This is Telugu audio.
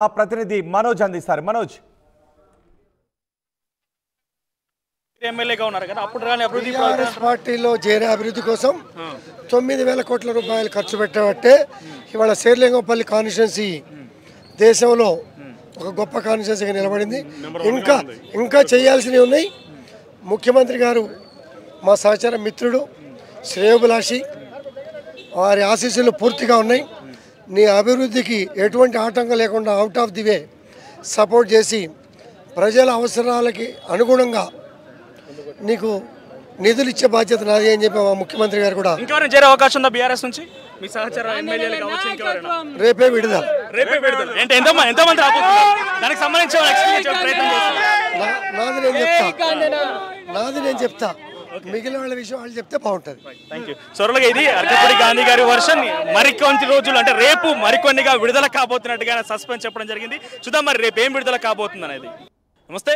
ఆ ప్రతినిధి మనోజ్ అందిస్తారు. మనోజ్, ఎమ్మెల్యేగా ఉన్నారు కదా, అప్పుడు రాని అభివృద్ధి టీఆర్ఎస్ పార్టీలో చేరే అభివృద్ధి కోసం 9,000 కోట్ల రూపాయలు ఖర్చు పెట్టబట్టే ఇవాళ శేర్లింగంపల్లి కాన్స్టిట్యున్సీ దేశంలో ఒక గొప్ప కాన్స్టిట్యున్సీగా నిలబడింది. ఇంకా చేయాల్సినవి ఉన్నాయి. ముఖ్యమంత్రి గారు మా సహచర మిత్రుడు, శ్రేయోభిలాషి, వారి ఆశీస్సులు పూర్తిగా ఉన్నాయి. నీ అభివృద్ధికి ఎటువంటి ఆటంకం లేకుండా out of the way support చేసి ప్రజల అవసరాలకి అనుగుణంగా నీకు నిధులు ఇచ్చే బాధ్యత నాది అని చెప్పి మా ముఖ్యమంత్రి గారు కూడా. ఇంకెవరైనా చేరే అవకాశం ఉందా బీఆర్ఎస్ నుంచి? మీ సహచర ఎమ్మెల్యేలు కావచ్చు, ఇంకెవరైనా? రేపే విడుదల. అంటే ఎంతమంది రాబోతున్నారు? దానికి సంబంధించి ప్రయత్నం చేస్తున్నారు. నాది నేను చెప్తా, మిగిలిన వాళ్ళ విషయం వాళ్ళు చెప్తే బాగుంటుంది. సొరలుగా ఇది అరకపూడి గాంధీ గారి వర్షన్. మరికొన్ని రోజులు అంటే రేపు మరికొన్నిగా విడుదల కాబోతున్నట్టుగా సస్పెన్స్ చెప్పడం జరిగింది. చూద్దాం మరి రేపు ఏం విడుదల కాబోతుంది అనేది. నమస్తే.